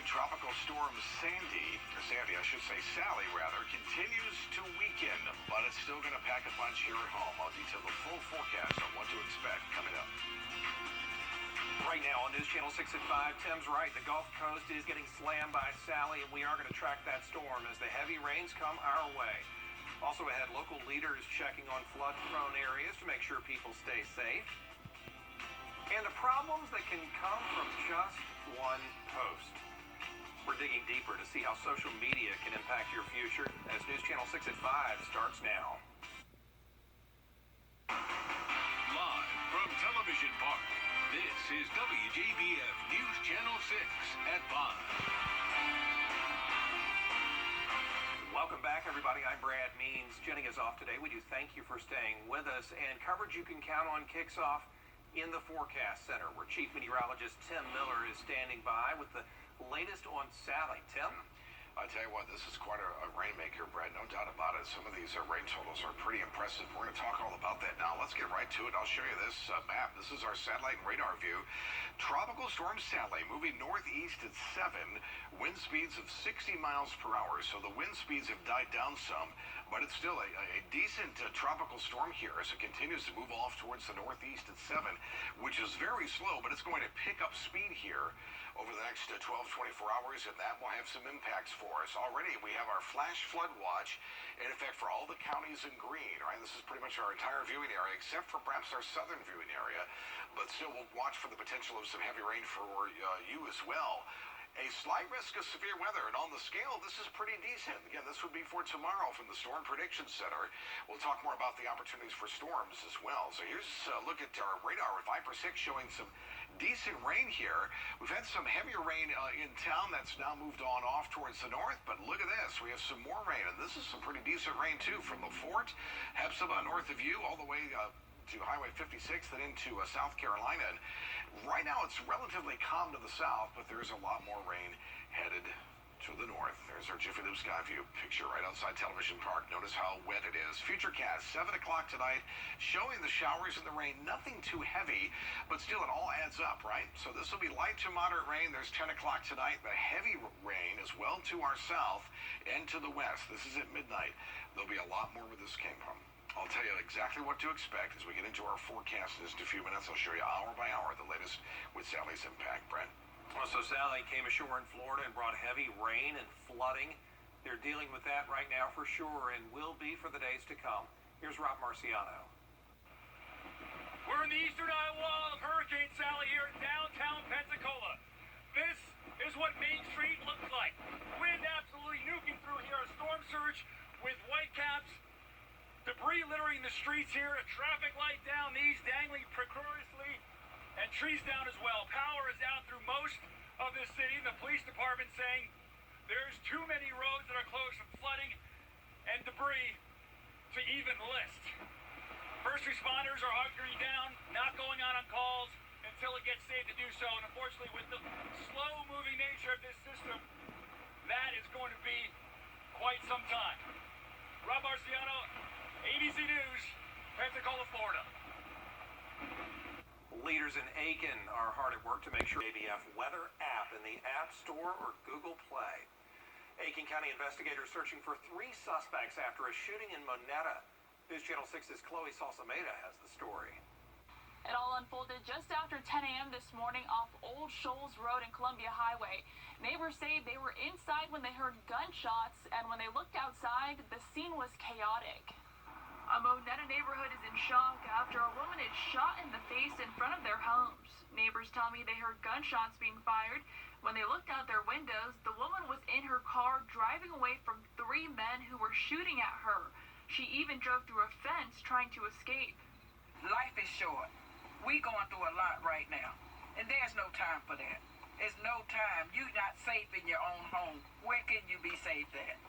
Tropical storm Sandy, I should say Sally rather, continues to weaken, but it's still going to pack a punch here at home. I'll detail the full forecast on what to expect coming up. Right now on News Channel 6 at 5, Tim's right. The Gulf Coast is getting slammed by Sally, and we are going to track that storm as the heavy rains come our way. Also ahead, local leaders checking on flood-prone areas to make sure people stay safe. And the problems that can come from just one post. We're digging deeper to see how social media can impact your future as News Channel 6 at 5 starts now. Live from Television Park, this is Wjbf News Channel 6 at 5. Welcome back, everybody. I'm Brad Means. Jenny is off today. We do thank you for staying with us, and coverage you can count on kicks off in the Forecast Center, where Chief Meteorologist Tim Miller is standing by with the latest on Sally. Tim? I tell you what, this is quite a rainmaker, Brad, no doubt about it. Some of these rain totals are pretty impressive. We're going to talk all about that now. Let's get right to it. I'll show you this map. This is our satellite and radar view. Tropical storm Sally moving northeast at 7, wind speeds of 60 miles per hour. So the wind speeds have died down some, but it's still a decent tropical storm here as it continues to move off towards the northeast at 7, which is very slow, but it's going to pick up speed here over the next 12, 24 hours, and that will have some impacts for us. Already, we have our flash flood watch in effect for all the counties in green, right? This is pretty much our entire viewing area, except for perhaps our southern viewing area, but still we'll watch for the potential of some heavy rain for you as well. A slight risk of severe weather, and on the scale, this is pretty decent. Again, this would be for tomorrow from the Storm Prediction Center. We'll talk more about the opportunities for storms as well. So here's a look at our radar with Viper 6 showing some decent rain here. We've had some heavier rain in town that's now moved on off towards the north, but look at this. We have some more rain, and this is some pretty decent rain, too, from the Fort, Hepzibah north of you, all the way to Highway 56 and into South Carolina. And right now, it's relatively calm to the south, but there's a lot more rain headed to the north. There's our Jiffy Lube Sky View picture right outside Television Park. Notice how wet it is. Futurecast, 7 o'clock tonight, showing the showers and the rain. Nothing too heavy, but still it all adds up, right? So this will be light to moderate rain. There's 10 o'clock tonight. The heavy rain as well to our south and to the west. This is at midnight. There'll be a lot more where this came from. I'll tell you exactly what to expect as we get into our forecast in just a few minutes. I'll show you hour by hour the latest with Sally's impact, Brent. Well, so Sally came ashore in Florida and brought heavy rain and flooding. They're dealing with that right now for sure and will be for the days to come. Here's Rob Marciano. We're in the eastern eye wall of Hurricane Sally here in downtown Pensacola. This is what Main Street looks like. Wind absolutely nuking through here, a storm surge with white caps. Debris littering the streets here, a traffic light down, these dangling precariously, and trees down as well. Power is out through most of this city. The police department saying there's too many roads that are closed from flooding and debris to even list. First responders are hunkering down, not going out on calls until it gets safe to do so. And unfortunately, with the slow-moving nature of this system, that is going to be quite some time. Rob Marciano, ABC News, Pensacola, Florida. Leaders in Aiken are hard at work to make sure Wjbf weather app in the App Store or Google Play. Aiken County investigators searching for 3 suspects after a shooting in Moneta. News Channel 6's Chloe Salsameda has the story. It all unfolded just after 10 a.m. this morning off Old Shoals Road and Columbia Highway. Neighbors say they were inside when they heard gunshots, and when they looked outside, the scene was chaotic. A Mognetta neighborhood is in shock after a woman is shot in the face in front of their homes. Neighbors tell me they heard gunshots being fired. When they looked out their windows, the woman was in her car driving away from 3 men who were shooting at her. She even drove through a fence trying to escape. Life is short. We going through a lot right now, and there's no time for that. There's no time. You're not safe in your own home. Where can you be safe at?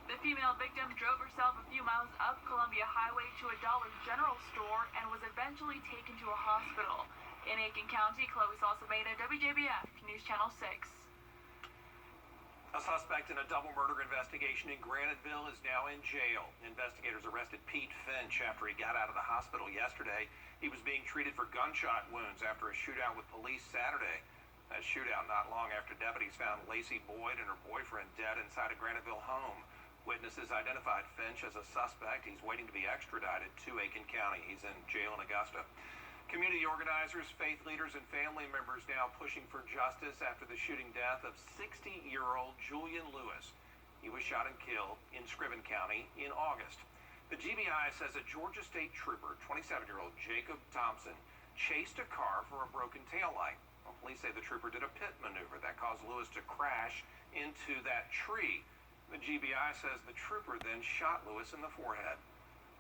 The female victim drove herself a few miles up Columbia Highway to a Dollar General store and was eventually taken to a hospital. In Aiken County, Chloe Salsameda, WJBF, News Channel 6. A suspect in a double murder investigation in Graniteville is now in jail. Investigators arrested Pete Finch after he got out of the hospital yesterday. He was being treated for gunshot wounds after a shootout with police Saturday. That shootout not long after deputies found Lacey Boyd and her boyfriend dead inside a Graniteville home. Witnesses identified Finch as a suspect. He's waiting to be extradited to Aiken County. He's in jail in Augusta. Community organizers, faith leaders, and family members now pushing for justice after the shooting death of 60-year-old Julian Lewis. He was shot and killed in Scriven County in August. The GBI says a Georgia State trooper, 27-year-old Jacob Thompson, chased a car for a broken taillight. Well, police say the trooper did a pit maneuver that caused Lewis to crash into that tree. The GBI says the trooper then shot Lewis in the forehead.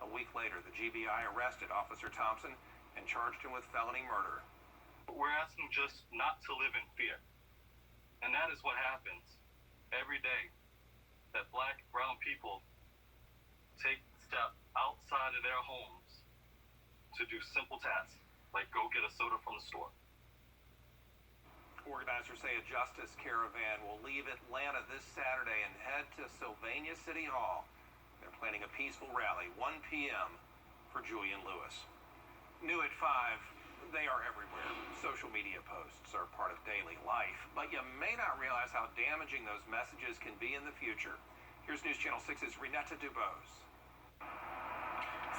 A week later, the GBI arrested Officer Thompson and charged him with felony murder. We're asking just not to live in fear. And that is what happens every day. That black, brown people take a step outside of their homes to do simple tasks, like go get a soda from the store. Organizers say a justice caravan will leave Atlanta this Saturday and head to Sylvania City Hall. They're planning a peaceful rally, 1 p.m. for Julian Lewis. New at 5, they are everywhere. Social media posts are part of daily life, but you may not realize how damaging those messages can be in the future. Here's News Channel 6's Renetta Dubose.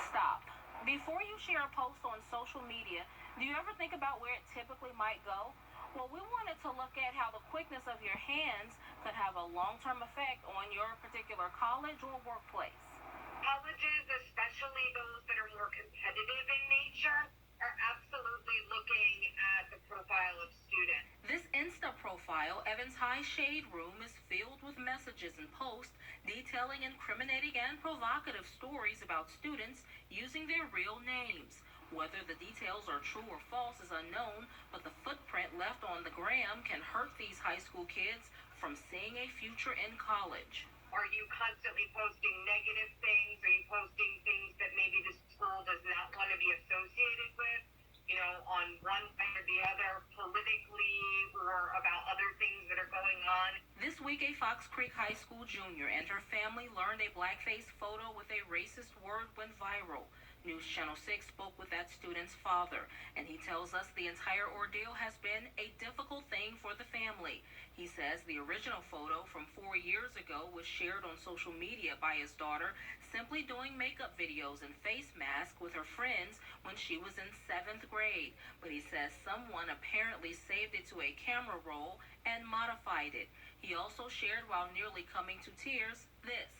Stop. Before you share a post on social media, do you ever think about where it typically might go? Well, we wanted to look at how the quickness of your hands could have a long-term effect on your particular college or workplace. Colleges, especially those that are more competitive in nature, are absolutely looking at the profile of students. This Insta profile, Evans High Shade Room, is filled with messages and posts detailing incriminating and provocative stories about students using their real names. Whether the details are true or false is unknown, but the footprint left on the gram can hurt these high school kids from seeing a future in college. Are you constantly posting negative things? Are you posting things that maybe the school does not want to be associated with, on one side or the other, politically or about other things that are going on? This week, a Fox Creek High School junior and her family learned a blackface photo with a racist word went viral. News Channel 6 spoke with that student's father, and he tells us the entire ordeal has been a difficult thing for the family. He says the original photo from 4 years ago was shared on social media by his daughter simply doing makeup videos and face masks with her friends when she was in 7th grade. But he says someone apparently saved it to a camera roll and modified it. He also shared, while nearly coming to tears, this: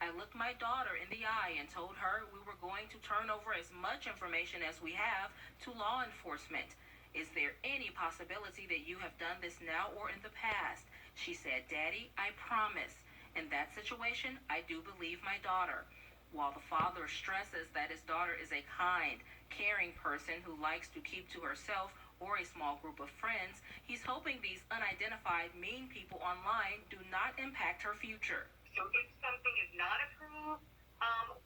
I looked my daughter in the eye and told her we were going to turn over as much information as we have to law enforcement. Is there any possibility that you have done this now or in the past? She said, Daddy, I promise. In that situation, I do believe my daughter. While the father stresses that his daughter is a kind, caring person who likes to keep to herself or a small group of friends, he's hoping these unidentified mean people online do not impact her future. So if something is not approved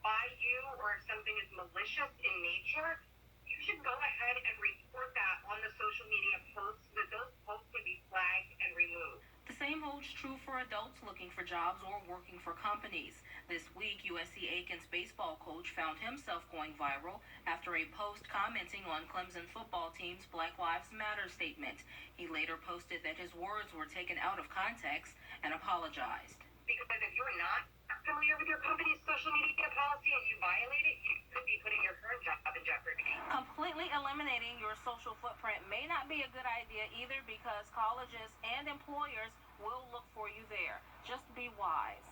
by you, or if something is malicious in nature, you should go ahead and report that on the social media posts so that those posts can be flagged and removed. The same holds true for adults looking for jobs or working for companies. This week, USC Aiken's baseball coach found himself going viral after a post commenting on Clemson football team's Black Lives Matter statement. He later posted that his words were taken out of context and apologized. Because if you're not familiar with your company's social media policy and you violate it, you could be putting your current job in jeopardy. Completely eliminating your social footprint may not be a good idea either, because colleges and employers will look for you there. Just be wise.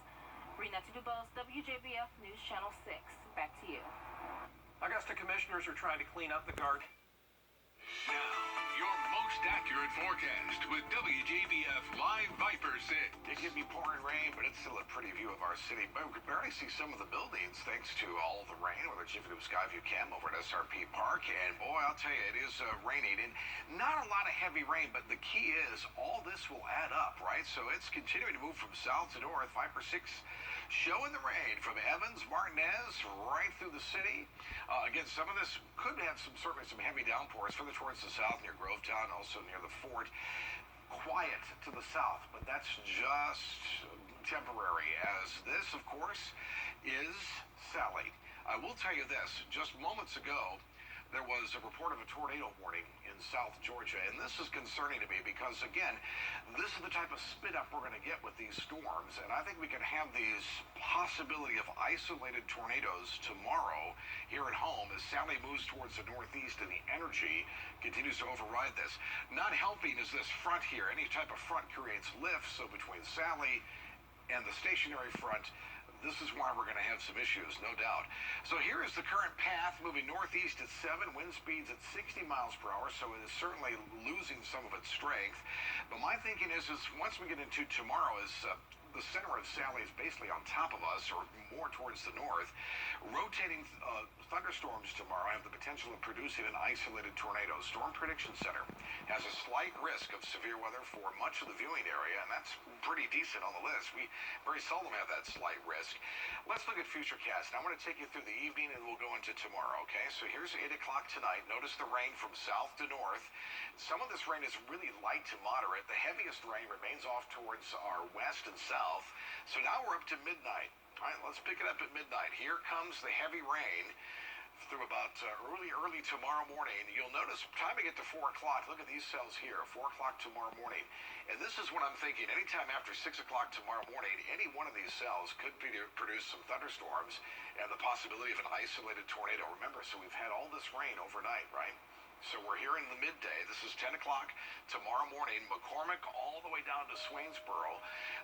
Renetta Dubose, WJBF News Channel 6. Back to you. Augusta commissioners are trying to clean up the garden. Now, your most accurate forecast with WJBF Live Viper 6. It could be pouring rain, but it's still a pretty view of our city. But we can barely see some of the buildings thanks to all the rain, whether it's Jiffy Lube Skyview Cam over at SRP Park. And boy, I'll tell you, it is raining. And not a lot of heavy rain, but the key is all this will add up, right? So it's continuing to move from south to north. Viper 6 showing the rain from Evans, Martinez, right through the city. Again, some of this could have certainly some heavy downpours further towards the south near Grovetown, also near the fort. Quiet to the south, but that's just temporary, as this, of course, is Sally. I will tell you this, just moments ago, there was a report of a tornado warning in South Georgia, and this is concerning to me because, again, this is the type of spit up we're going to get with these storms, and I think we could have these possibility of isolated tornadoes tomorrow here at home as Sally moves towards the northeast and the energy continues to override this. Not helping is this front here. Any type of front creates lift, so between Sally and the stationary front, this is why we're going to have some issues, no doubt. So here is the current path moving northeast at 7, wind speeds at 60 miles per hour, so it is certainly losing some of its strength. But my thinking is once we get into tomorrow, the center of Sally is basically on top of us, or more towards the north. Rotating thunderstorms tomorrow have the potential of producing an isolated tornado. Storm Prediction Center has a slight risk of severe weather for much of the viewing area, and that's pretty decent on the list. We very seldom have that slight risk. Let's look at Futurecast. Now, I want to take you through the evening, and we'll go into tomorrow, okay? So here's 8 o'clock tonight. Notice the rain from south to north. Some of this rain is really light to moderate. The heaviest rain remains off towards our west and south. So now we're up to midnight. All right, let's pick it up at midnight. Here comes the heavy rain through about early tomorrow morning. You'll notice time to get to 4 o'clock. Look at these cells here, 4 o'clock tomorrow morning. And this is what I'm thinking. Anytime after 6 o'clock tomorrow morning, any one of these cells could produce some thunderstorms and the possibility of an isolated tornado. Remember, so we've had all this rain overnight, right? So we're here in the midday. This is 10 o'clock tomorrow morning. McCormick all the way down to Swainsboro.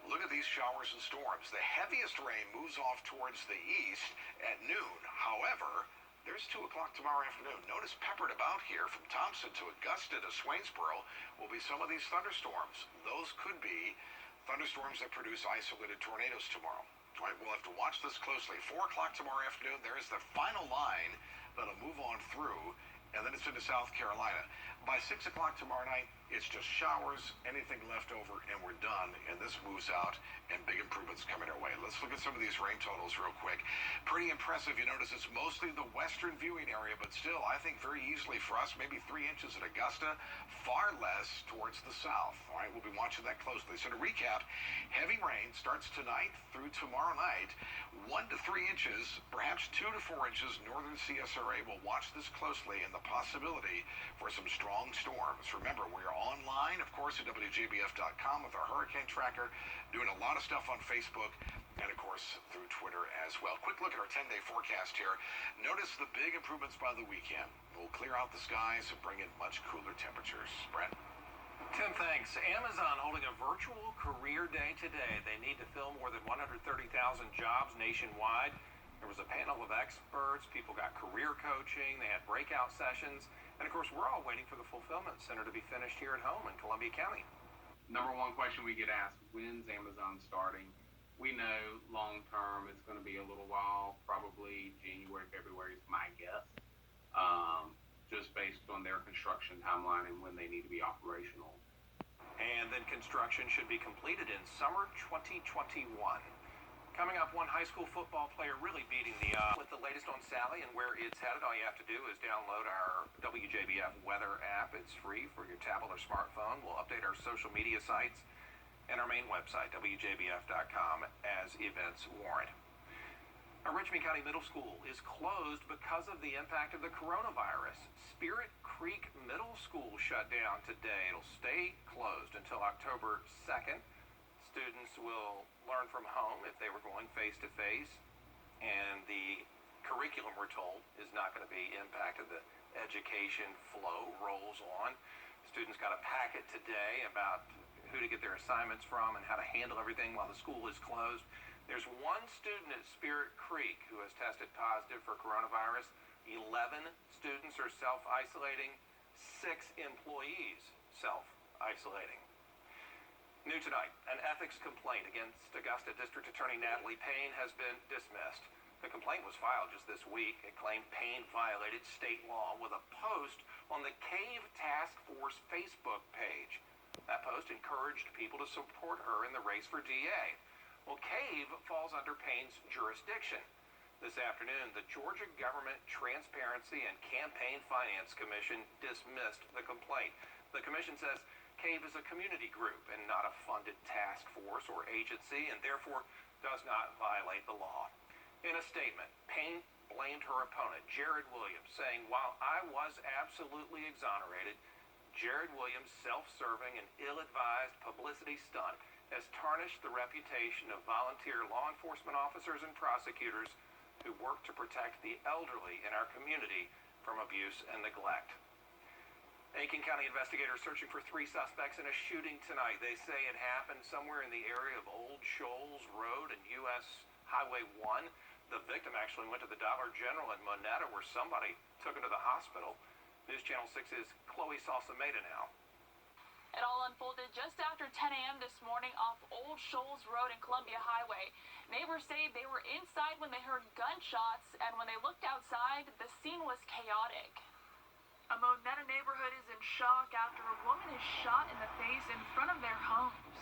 Look at these showers and storms. The heaviest rain moves off towards the east at noon. However, there's 2 o'clock tomorrow afternoon. Notice peppered about here from Thompson to Augusta to Swainsboro will be some of these thunderstorms. Those could be thunderstorms that produce isolated tornadoes tomorrow. All right, we'll have to watch this closely. 4 o'clock tomorrow afternoon, there is the final line that'll move on through, and then it's into South Carolina. By 6 o'clock tomorrow night, it's just showers, anything left over, and we're done. And this moves out, and big improvements coming our way. Let's look at some of these rain totals real quick. Pretty impressive. You notice it's mostly the western viewing area, but still, I think very easily for us, maybe 3 inches at Augusta, far less towards the south. All right, we'll be watching that closely. So to recap, heavy rain starts tonight through tomorrow night. 1 to 3 inches, perhaps 2 to 4 inches. Northern CSRA will watch this closely and the possibility for some strong storms. Remember, we are online, of course, at Wjbf.com with our hurricane tracker, doing a lot of stuff on Facebook, and of course through Twitter as well. Quick look at our 10-day forecast here. Notice the big improvements by the weekend. We'll clear out the skies and bring in much cooler temperatures. Brent? Tim, thanks. Amazon holding a virtual career day today. They need to fill more than 130,000 jobs nationwide. There was a panel of experts. People got career coaching. They had breakout sessions. And, of course, we're all waiting for the fulfillment center to be finished here at home in Columbia County. Number one question we get asked, when's Amazon starting? We know long-term it's going to be a little while, probably January, February is my guess, just based on their construction timeline and when they need to be operational. And then construction should be completed in summer 2021. Coming up, one high school football player really beating the odds. With the latest on Sally and where it's headed, all you have to do is download our WJBF weather app. It's free for your tablet or smartphone. We'll update our social media sites and our main website, WJBF.com, as events warrant. A Richmond County Middle School is closed because of the impact of the coronavirus. Spirit Creek Middle School shut down today. It'll stay closed until October 2nd. Students will learn from home if they were going face-to-face, and the curriculum, we're told, is not going to be impacted. The education flow rolls on. Students got a packet today about who to get their assignments from and how to handle everything while the school is closed. There's one student at Spirit Creek who has tested positive for coronavirus. 11 students are self-isolating. 6 employees self-isolating. New tonight, an ethics complaint against Augusta District Attorney Natalie Payne has been dismissed. The complaint was filed just this week. It claimed Payne violated state law with a post on the CAVE Task Force Facebook page. That post encouraged people to support her in the race for DA. Well, CAVE falls under Payne's jurisdiction. This afternoon, the Georgia Government Transparency and Campaign Finance Commission dismissed the complaint. The commission says CAVE is a community group and not a funded task force or agency, and therefore does not violate the law. In a statement, Payne blamed her opponent, Jared Williams, saying, "While I was absolutely exonerated, Jared Williams' self-serving and ill-advised publicity stunt has tarnished the reputation of volunteer law enforcement officers and prosecutors who work to protect the elderly in our community from abuse and neglect." Aiken County investigators searching for 3 suspects in a shooting tonight. They say it happened somewhere in the area of Old Shoals Road and U.S. Highway 1. The victim actually went to the Dollar General in Moneta, where somebody took him to the hospital. News Channel 6's Chloe Salsameda now. It all unfolded just after 10 a.m. this morning off Old Shoals Road and Columbia Highway. Neighbors say they were inside when they heard gunshots, and when they looked outside, the scene was chaotic. A Mognetta neighborhood is in shock after a woman is shot in the face in front of their homes.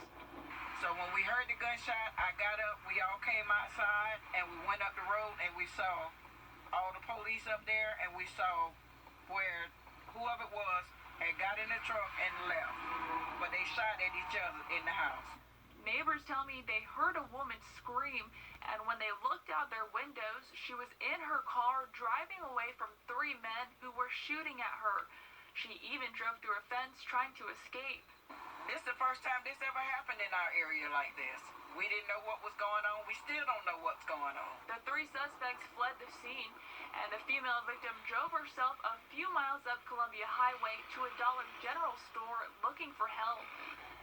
So when we heard the gunshot, I got up, we all came outside, and we went up the road, and we saw all the police up there, and we saw where whoever it was had got in the truck and left. But they shot at each other in the house. Neighbors tell me they heard a woman scream, and when they looked out their windows, she was in her car driving away from 3 men who were shooting at her. She even drove through a fence trying to escape. This is the first time this ever happened in our area like this. We didn't know what was going on. We still don't know what's going on. The 3 suspects fled the scene, and the female victim drove herself a few miles up Columbia Highway to a Dollar General store looking for help.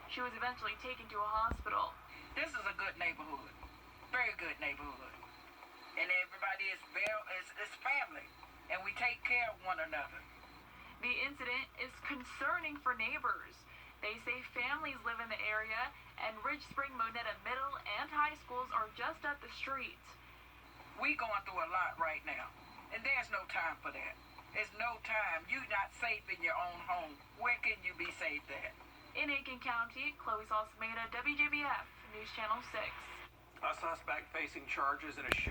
She was eventually taken to a hospital. This is a good neighborhood. Very good neighborhood. And everybody is family. And we take care of one another. The incident is concerning for neighbors. They say families live in the area, and Ridge Spring Moneta Middle and High schools are just up the street. We going through a lot right now. And there's no time for that. There's no time. You're not safe in your own home. Where can you be safe at? In Aiken County, Chloe Salsameda, Wjbf, News Channel 6. A suspect facing charges in a shooting